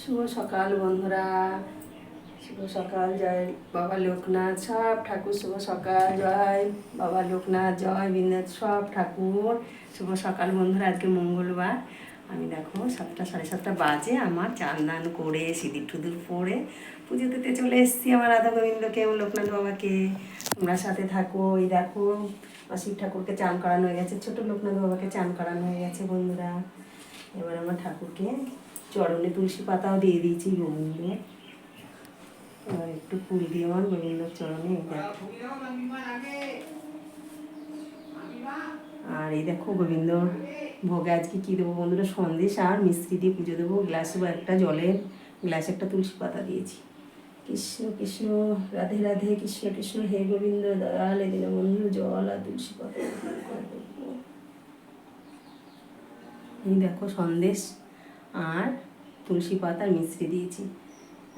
শুভ সকাল বন্ধুরা, শুভ সকাল। জয় বাবা লোকনাথ, সব ঠাকুর শুভ সকাল। জয় বাবা লোকনাথ, জয় বিন্দাত, সব ঠাকুর শুভ সকাল বন্ধুরা। আজকে মঙ্গলবার। আমি দেখো 7টা 7:30 বাজে, আমার চান দান করে সিঁদুর টুদুর পরে পুজো দিতে চলে এসেছি আমার রাধা গোবিন্দকে এবং লোকনাথ বাবাকে। তোমরা সাথে থাকো। এই দেখো শিব ঠাকুরকে চান করানো হয়ে গেছে, ছোট লোকনাথ বাবাকে চান করানো হয়ে গেছে বন্ধুরা। এবার আমার ঠাকুরকে চরণে তুলসী পাতাও দিয়ে দিয়েছি গোবিন্দ। এবার একটু ফুল দিয়ে আমার গোবিন্দর চরণে আর এই দেখো গোবিন্দ ভোগে আজকে কী দেবো বন্ধুরা, সন্দেশ আর মিষ্টি দিয়ে পুজো দেবো। গ্লাসে একটা জলের গ্লাসে একটা তুলসী পাতা দিয়েছি। কৃষ্ণ কৃষ্ণ রাধে রাধে, কৃষ্ণ কৃষ্ণ হে গোবিন্দ দয়াল, এদিন বন্ধু জল আর তুলসী পাতা। এই দেখো সন্দেশ আর তুলসী পাতার মিশ্রি দিয়েছি।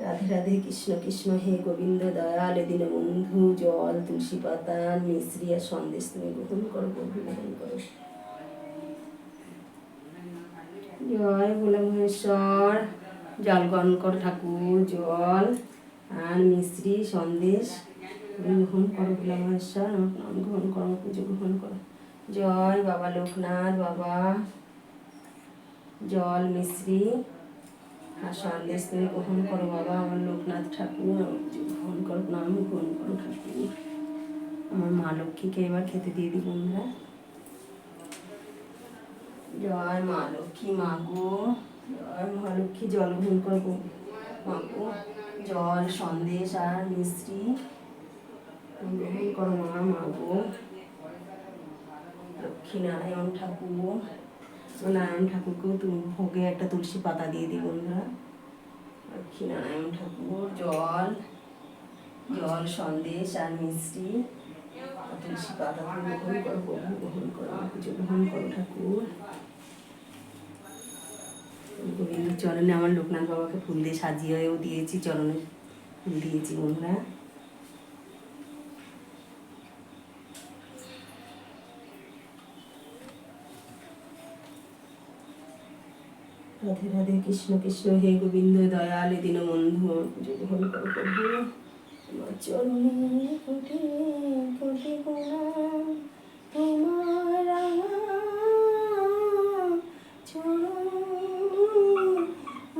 রাধে রাধে, কৃষ্ণ কৃষ্ণ হে গোবিন্দ দয়াল, এদিন বন্ধু জল তুলসী পাতা মিশ্রি আর সন্দেশ তুমি গ্রহণ করো, প্রভু গ্রহণ করো। জয় ভোলা মহেশ্বর, জল গ্রহণ করো ঠাকুর, জল আর মিশ্রি সন্দেশ গ্রহণ করো। ভোলা মহেশ্বর নাম গ্রহণ করো, পুজো গ্রহণ করো। জয় বাবা লোকনাথ বাবা, জল মিশ্রি আর সন্দেশ তুমি গ্রহণ করো বাবা। আমার লোকনাথ ঠাকুর গ্রহণ করো, নাম গ্রহণ করো ঠাকুর। আমার মা লক্ষ্মীকে এবার খেতে দিয়ে দিই বন্ধুরা। জয় মা লক্ষ্মী মাগো, জয় মা লক্ষ্মী, জল গ্রহণ করবো মাগো। জল সন্দেশ আর মিষ্টি গ্রহণ করো মা মাগো। লক্ষ্মী নারায়ণ ঠাকুর, নারায়ণ ঠাকুরকেও তুমি ভোগে একটা তুলসী পাতা দিয়ে দিই বন্ধুরা। লক্ষ্মী নারায়ণ ঠাকুর, জল জল সন্দেশ আর মিষ্টি তুলসী পাতা তুমি গ্রহণ করো, প্রভু গ্রহণ করো, পুজো গ্রহণ করো ঠাকুর। গোবিন্দ চরণে আমার লোকনাথ বাবাকে ফুল দিয়ে সাজিয়েও দিয়েছি, চরণে ফুল দিয়েছি বন্ধুরা। রাধে রাধে, কৃষ্ণ কৃষ্ণ হে গোবিন্দ দয়াল, এদিন বন্ধু পুজো গ্রহণ করো প্রভু। আমার চরণে কোটি কোটি প্রণাম, তোমার চরণ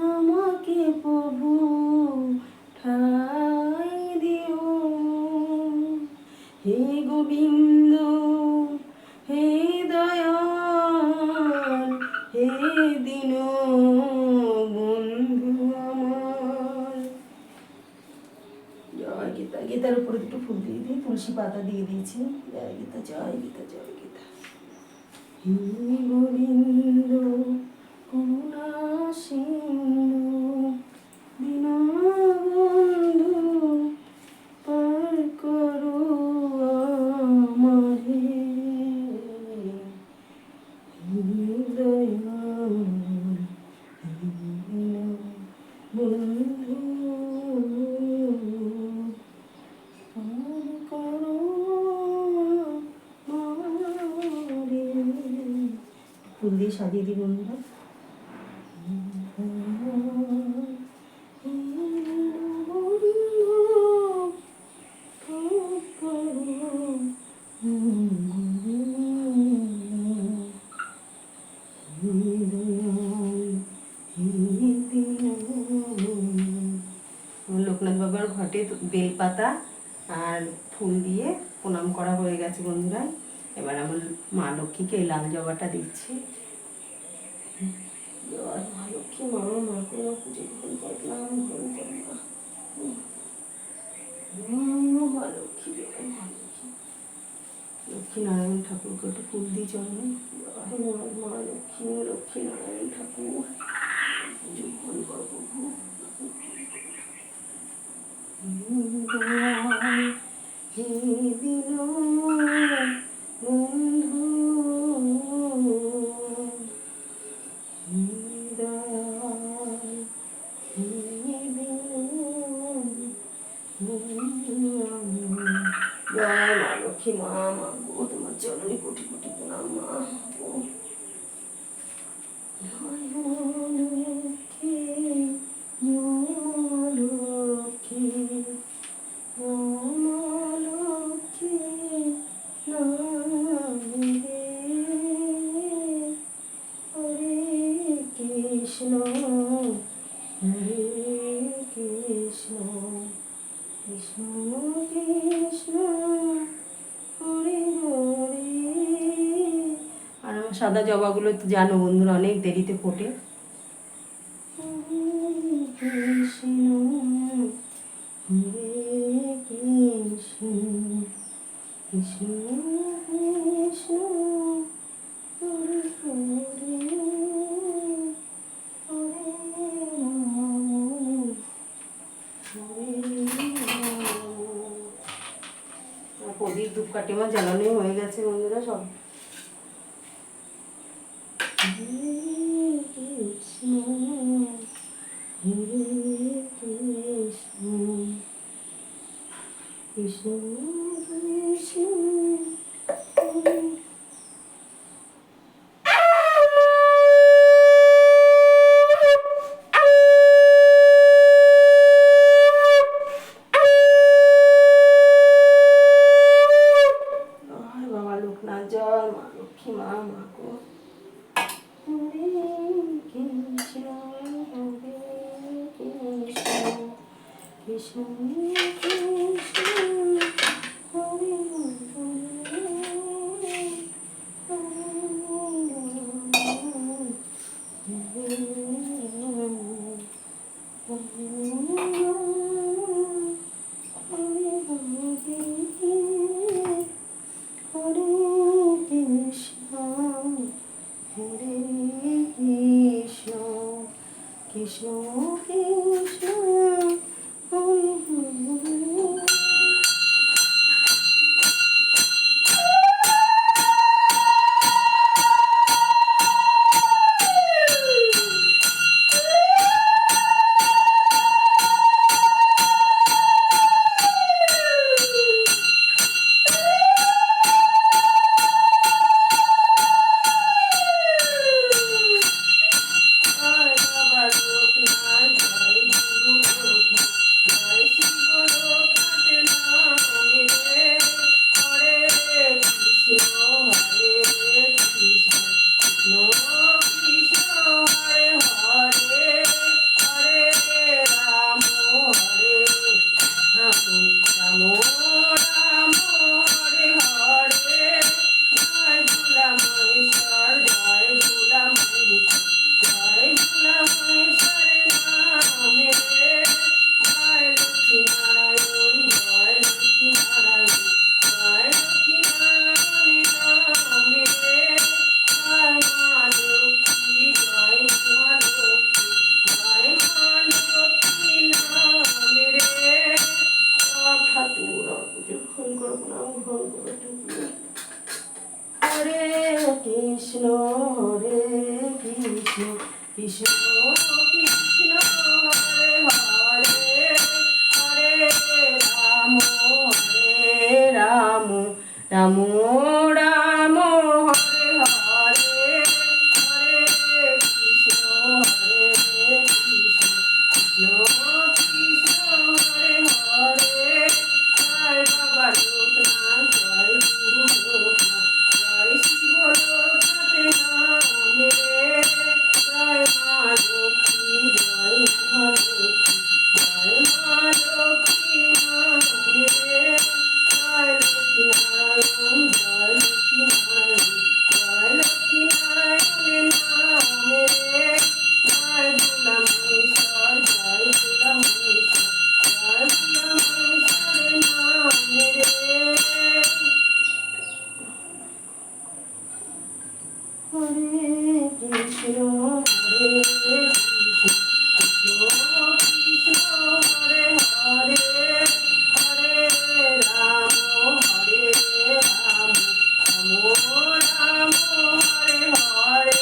আমাকে প্রভু ঠাই দিও। হে গোবিন্দ হে দয়াল, হে দীন বন্ধু আমার। জয় গীতা, গীতার উপরে দুটো ফুল দিয়ে দিই, তুলসী পাতা দিয়ে দিয়েছি। জয় গীতা, জয় গীতা, জয় গীতা। হে গোবিন্দ করুণা সিন্ধু, দীনবন্ধু পার করো আমারে। হে দয়াল হে বন্ধু ফুল দিয়ে সাজিয়ে দিই বন্ধুরা। লোকনাথ বাবার ঘটে বেলপাতা আর ফুল দিয়ে প্রণাম করা হয়ে গেছে বন্ধুরা। এবার আমার মা লক্ষ্মীকে এই লাল জবাটা দিচ্ছি। জয় মা লক্ষ্মী মা মাকে পুজো গ্রহণ করলাম, গ্রহণ করলাম মা লক্ষ্মী, মা লক্ষ্মী। লক্ষ্মী নারায়ণ ঠাকুরকে একটু ফুল দিয়ে চলবে। মা লক্ষ্মী, লক্ষ্মী নারায়ণ ঠাকুর পুজো গ্রহণ করো প্রভু। হে দীন বন্ধু দয়াল, হে দীন বন্ধু। জয় মা লক্ষ্মী মা মাগো, তোমার চরণে কোটি কোটি প্রণাম মা। জয় মা লক্ষ্মী হরে কৃষ্ণ কৃষ্ণ কৃষ্ণ হরে হরে। আর আমার সাদা জবাগুলো তো জানো বন্ধুরা অনেক দেরিতে ফোটে। কৃষ্ণ হরে কৃষ্ণ কৃষ্ণ কৃষ্ণ হরে হরে হরে রাম হরে রাম। প্রদীপ ধূপকাঠি আমার জ্বালানোই হয়ে গেছে বন্ধুরা সব। হরে কৃষ্ণ হরে কৃষ্ণ কৃষ্ণ কৃষ্ণ হরে। বাবা লোকনাথ জয়, মা লক্ষ্মী মা মাগো। হরে কৃষ্ণ হরে কৃষ্ণ কৃষ্ণ কৃষ্ণ হরে কৃষ্ণ কৃষ্ণ হরে হরে। হরে কৃষ্ণ হরে কৃষ্ণ কৃষ্ণ কৃষ্ণ হরে হরে হরে রাম রাম রাম রাম হরে হরে হরে কৃষ্ণ হরে কৃষ্ণ কৃষ্ণ কৃষ্ণ হরে হরে। জয় বাবা লোকনাথ জয় গুরু লোকনাথ জয় শিব লোকনাথ নাম রে। জয় মা লক্ষ্মী জয় মা লক্ষ্মী জয় মা লক্ষ্মী নাম রে। জয় লক্ষ্মী নারায়ণ জয় লক্ষ্মী নারায়ণ জয় লক্ষ্মী নারায়ণের নাম রে। জয় ভোলা মহেশ্বর জয় ভোলা মহেশ্বর জয় ভোলা মহেশ্বরের নাম রে। হরে কৃষ্ণ হরে কৃষ্ণ কৃষ্ণ কৃষ্ণ হরে হরে হরে রাম হরে রাম রাম রাম হরে হরে।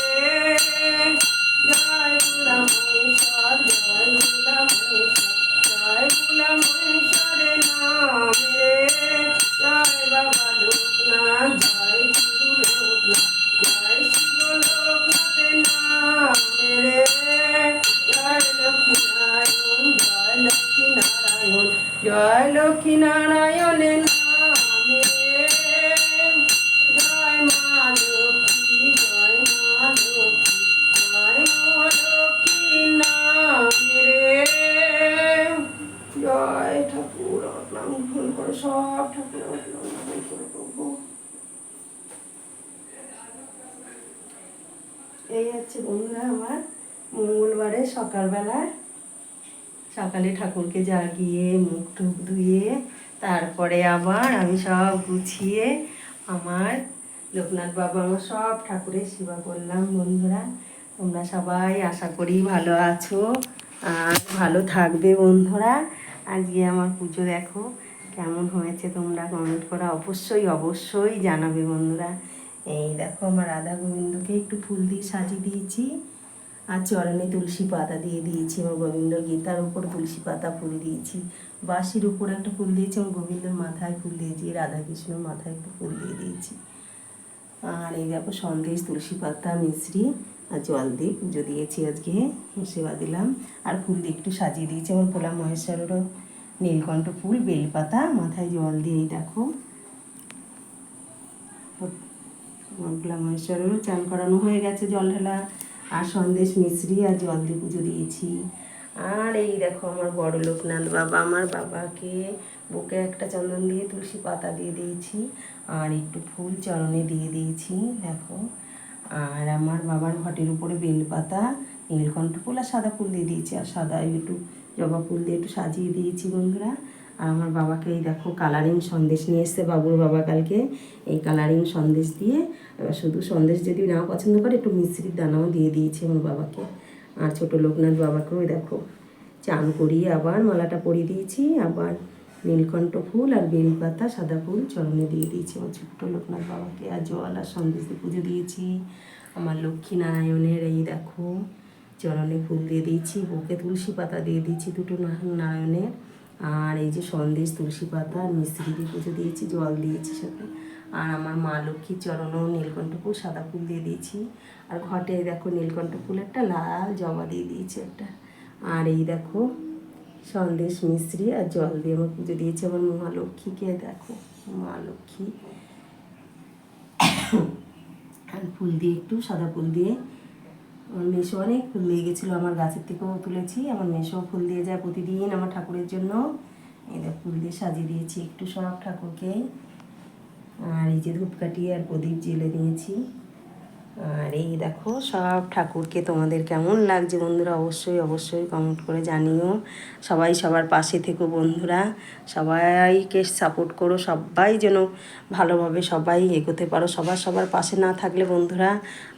জয় ভোলা মহেশ্বর জয় ভোলা মহেশ্বর জয় ভোলা মহেশ্বরের নাম রে। জয় বাবা লোকনাথ জয় গুরু লোকনাথ জয় শিব লোকনাথের নাম রে। জয় লক্ষ্মী নারায়ণ জয় লক্ষ্মী নারায়ণ জয় লক্ষ্মী নারায়ণের নাম রে। জয় মা লক্ষ্মী জয় মা লক্ষ্মী জয় মা লক্ষ্মী নাম হচ্ছে বন্ধুরা আমার মঙ্গলবারে সকালে ঠাকুরকে জাগিয়ে মুখ টুক ধুয়ে তারপরে আবার আমি সব গুছিয়ে আমার লোকনাথ বাবা আমার সব ঠাকুরের সেবা করলাম। বন্ধুরা তোমরা সবাই আশা করি ভালো আছো আর ভালো থাকবে। বন্ধুরা আজকে আমার পুজো দেখো কেমন হয়েছে, তোমরা কমেন্ট করে অবশ্যই জানাবে। বন্ধুরা এই দেখো আমার রাধা গোবিন্দকে একটু ফুল দিয়ে সাজিয়ে দিয়েছি আর চরণে তুলসী পাতা দিয়ে দিয়েছি। আমার গোবিন্দর গীতার উপর তুলসী পাতা ফুল দিয়েছি, বাঁশির উপর একটা ফুল দিয়েছি, আমার গোবিন্দর মাথায় ফুল দিয়েছি, রাধাকৃষ্ণর মাথায় একটু ফুল দিয়ে দিয়েছি। আর এই দেখো সন্দেশ, তুলসী পাতা, মিশ্রি আর জল দিয়ে পুজো দিয়েছি, আজকে সেবা দিলাম আর ফুল দিয়ে একটু সাজিয়ে দিয়েছি। আমার ভোলা মহেশ্বরেরও নীলকণ্ঠ ফুল, বেলপাতা, মাথায় জল দিয়ে দেখো ভোলা মহেশ্বরেরও চান করানো হয়ে গেছে, জল ঢালা আর সন্দেশ, মিশ্রি আর জল দিয়ে পুজো দিয়েছি। আর এই দেখো আমার বড় লোকনাথ বাবা, আমার বাবাকে বুকে একটা চন্দন দিয়ে তুলসী পাতা দিয়ে দিয়েছি আর একটু ফুল চরণে দিয়ে দিয়েছি দেখো। আর আমার বাবার ঘটের উপরে বেলপাতা, নীলকণ্ঠ ফুল আর সাদা ফুল দিয়ে দিয়েছি আর সাদা একটু জবা ফুল দিয়ে একটু সাজিয়ে দিয়েছি। বন্ধুরা আর আমার বাবাকে এই দেখো কালারিং সন্দেশ নিয়ে এসছে বাবুর বাবা কালকে, এই কালারিং সন্দেশ দিয়ে এবার শুধু সন্দেশ যদি না পছন্দ করে একটু মিশ্রির দানাও দিয়ে দিয়েছি আমার বাবাকে। আর ছোটো লোকনাথ বাবাকেও দেখো চান করিয়ে আবার মালাটা পরিয়ে দিয়েছি, আবার নীলকণ্ঠ ফুল আর বেলপাতা সাদা ফুল চরণে দিয়ে দিয়েছি আমার ছোট্ট লোকনাথ বাবাকে। আর জল আর সন্দেশ দিয়ে পুজো দিয়েছি। আমার লক্ষ্মী নারায়ণের এই দেখো চরণে ফুল দিয়ে দিয়েছি, বুকে তুলসী পাতা দিয়ে দিয়েছি দুটো নারায়ণের। আর এই যে সন্দেশ, তুলসী পাতা আর মিশ্রি দিয়ে পুজো দিয়েছি, জল দিয়েছি সাথে। আর আমার মা লক্ষ্মীর চরণেও নীলকণ্ঠ ফুল সাদা ফুল দিয়ে দিয়েছি। আর ঘটে দেখো নীলকণ্ঠ ফুল একটা, লাল জবা দিয়ে দিয়েছি একটা। আর এই দেখো সন্দেশ, মিশ্রি আর জল দিয়ে আমার পুজো দিয়েছি আমার মা লক্ষ্মীকে। দেখো মা লক্ষ্মী আর ফুল দিয়ে একটু সাদা ফুল দিয়ে, আমার মেশো অনেক ফুল দিয়ে গেছিলো, আমার গাছের থেকেও তুলেছি, আমার মেশো ফুল দিয়ে যায় প্রতিদিন আমার ঠাকুরের জন্য। এই দেখ ফুল দিয়ে সাজিয়ে দিয়েছি একটু সব ঠাকুরকে। আর এই যে ধূপকাঠি আর প্রদীপ জ্বেলে দিয়েছি। আর এই দেখো সব ঠাকুরকে তোমাদের কেমন লাগছে বন্ধুরা অবশ্যই কমেন্ট করে জানিও। সবাই সবার পাশে থেকো বন্ধুরা, সবাইকে সাপোর্ট করো, সবাই যেন ভালোভাবে সবাই এগোতে পারো। সবার পাশে না থাকলে বন্ধুরা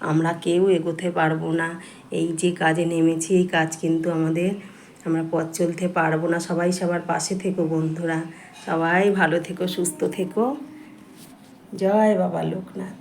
আমরা কেউ এগোতে পারবো না। এই যে কাজে নেমেছি এই কাজ কিন্তু আমরা পথ চলতে পারবো না। সবাই সবার পাশে থেকো বন্ধুরা, সবাই ভালো থেকো, সুস্থ থেকো। জয় বাবা লোকনাথ।